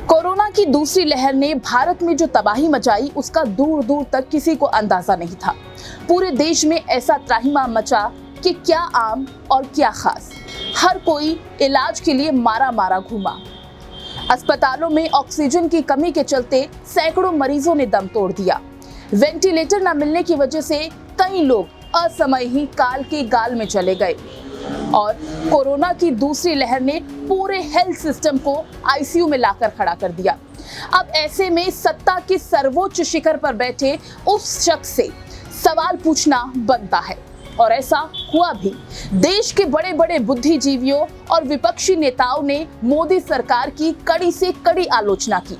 Corona की दूसरी लहर ने भारत में जो तबाही मचाई उसका दूर दूर तक किसी को अंदाजा नहीं था। पूरे देश में ऐसा त्राहिमाम मचा कि क्या आम और क्या खास, हर कोई इलाज के लिए मारा मारा घूमा। अस्पतालों में ऑक्सीजन की कमी के चलते सैकड़ों मरीजों ने दम तोड़ दिया। वेंटिलेटर न मिलने की वजह से कई लोग असमय ही काल के गाल में चले गए और कोरोना की दूसरी लहर ने पूरे हेल्थ सिस्टम को आईसीयू में लाकर खड़ा कर दिया। अब ऐसे में सत्ता के सर्वोच्च शिखर पर बैठे उस शख्स से सवाल पूछना बनता है और ऐसा हुआ भी। देश के बड़े बड़े बुद्धिजीवियों और विपक्षी नेताओं ने मोदी सरकार की कड़ी से कड़ी आलोचना की।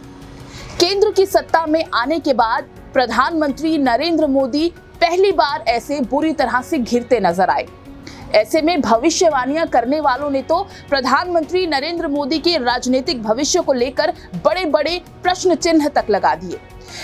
केंद्र की सत्ता में आने के बाद प्रधानमंत्री नरेंद्र मोदी पहली बार ऐसे बुरी तरह से घिरते नजर आए। ऐसे में भविष्यवाणियां करने वालों ने तो प्रधानमंत्री नरेंद्र मोदी के राजनीतिक भविष्य को लेकर बड़े बड़े प्रश्न चिन्ह तक लगा दिए।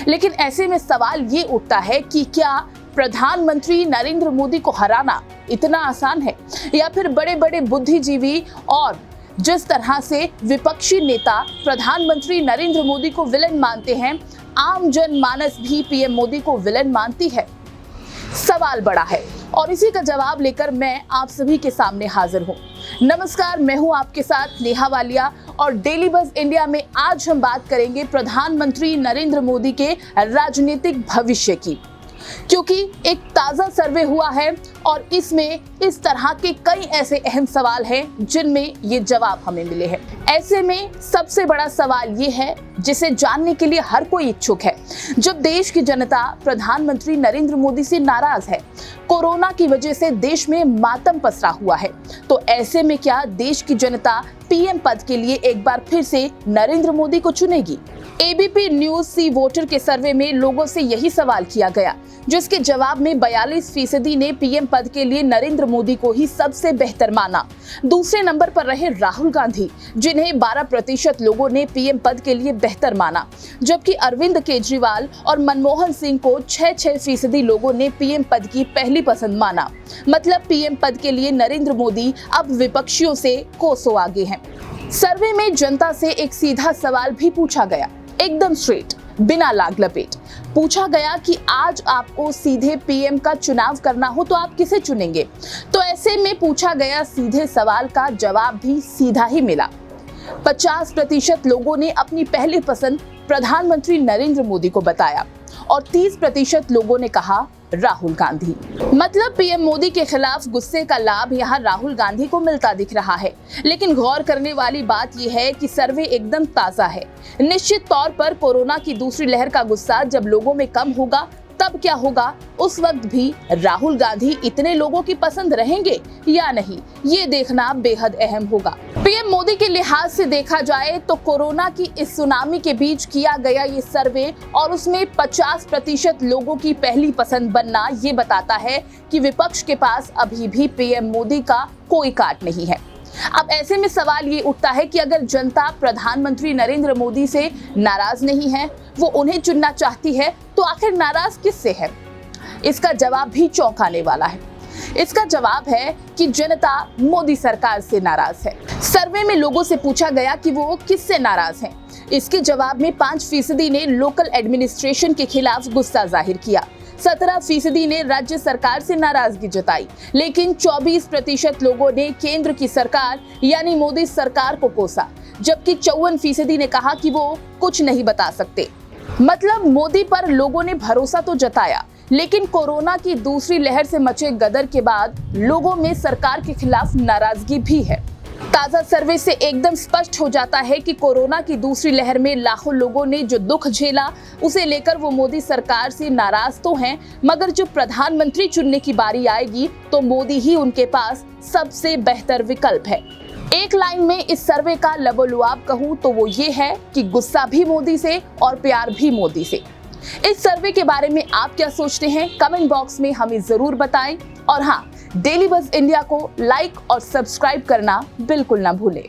लेकिन ऐसे में सवाल ये उठता है कि क्या प्रधानमंत्री नरेंद्र मोदी को हराना इतना आसान है, या फिर बड़े बड़े बुद्धिजीवी और जिस तरह से विपक्षी नेता प्रधानमंत्री नरेंद्र मोदी को विलेन मानते हैं, आम जनमानस भी पीएम मोदी को विलेन मानती है। सवाल बड़ा है और इसी का जवाब लेकर मैं आप सभी के सामने हाजिर हूँ। नमस्कार, मैं हूँ आपके साथ नेहा वालिया और डेली बज़ इंडिया में आज हम बात करेंगे प्रधानमंत्री नरेंद्र मोदी के राजनीतिक भविष्य की, क्योंकि एक ताजा सर्वे हुआ है और इसमें इस तरह के कई ऐसे अहम सवाल हैं जिनमें ये जवाब हमें मिले हैं। ऐसे में सबसे बड़ा सवाल ये है जिसे जानने के लिए हर कोई इच्छुक है। जब देश की जनता प्रधानमंत्री नरेंद्र मोदी से नाराज है, कोरोना की वजह से देश में मातम पसरा हुआ है, तो ऐसे में क्या देश की जनता पीएम पद के लिए एक बार फिर से नरेंद्र मोदी को चुनेगी? एबीपी न्यूज सी वोटर के सर्वे में लोगों से यही सवाल किया गया, जिसके जवाब में 42% ने पीएम पद के लिए नरेंद्र मोदी को ही सबसे बेहतर माना। दूसरे नंबर पर रहे राहुल गांधी, जिन्हें 12% लोगों ने पीएम पद के लिए बेहतर माना, जबकि अरविंद केजरीवाल और मनमोहन सिंह को 6% लोगों ने पीएम पद की पहली पसंद माना। मतलब पीएम पद के लिए नरेंद्र मोदी अब विपक्षियों से कोसों आगे हैं। सर्वे में जनता से एक सीधा सवाल भी पूछा गया, एकदम स्ट्रेट, बिना लाग लपेट पूछा गया कि आज आपको सीधे पीएम का चुनाव करना हो तो आप किसे चुनेंगे? तो ऐसे में पूछा गया सीधे सवाल का जवाब भी सीधा ही मिला। 50% लोगों ने अपनी पहली पसंद प्रधानमंत्री नरेंद्र मोदी को बताया और 30% लोगों ने कहा राहुल गांधी। मतलब पीएम मोदी के खिलाफ गुस्से का लाभ यहाँ राहुल गांधी को मिलता दिख रहा है। लेकिन गौर करने वाली बात यह है कि सर्वे एकदम ताजा है। निश्चित तौर पर कोरोना की दूसरी लहर का गुस्सा जब लोगों में कम होगा तब क्या होगा, उस वक्त भी राहुल गांधी इतने लोगों की पसंद रहेंगे या नहीं, ये देखना बेहद अहम होगा। पीएम मोदी के लिहाज से देखा जाए तो कोरोना की इस सुनामी के बीच किया गया ये सर्वे और उसमें 50% लोगों की पहली पसंद बनना ये बताता है कि विपक्ष के पास अभी भी पीएम मोदी का कोई काट नहीं है। अब ऐसे में सवाल ये उठता है कि अगर जनता प्रधानमंत्री नरेंद्र मोदी से नाराज नहीं है, वो उन्हें चुनना चाहती है, तो आखिर नाराज किससे है? इसका जवाब भी चौंकाने वाला है। इसका जवाब है कि जनता मोदी सरकार से नाराज है। सर्वे में लोगों से पूछा गया कि वो किससे नाराज हैं। इसके जवाब में 5% ने लोकल एडमिनिस्ट्रेशन के खिलाफ गुस्सा जाहिर किया, 17% ने राज्य सरकार से नाराजगी जताई, लेकिन 24% लोगों ने केंद्र की सरकार यानी मोदी सरकार को कोसा, जबकि 54% ने कहा कि वो कुछ नहीं बता सकते। मतलब मोदी पर लोगों ने भरोसा तो जताया, लेकिन कोरोना की दूसरी लहर से मचे गदर के बाद लोगों में सरकार के खिलाफ नाराजगी भी है। ताजा सर्वे से एकदम स्पष्ट हो जाता है कि कोरोना की दूसरी लहर में लाखों लोगों ने जो दुख झेला, उसे लेकर वो मोदी सरकार से नाराज तो हैं, मगर जब प्रधानमंत्री चुनने की बारी आएगी तो मोदी ही उनके पास सबसे बेहतर विकल्प है। एक लाइन में इस सर्वे का लबोलुआब कहूं तो वो ये है कि गुस्सा भी मोदी से और प्यार भी मोदी से। इस सर्वे के बारे में आप क्या सोचते हैं? कमेंट बॉक्स में हमें जरूर बताएं और हाँ, डेली बज़ इंडिया को लाइक और सब्सक्राइब करना बिल्कुल ना भूलें।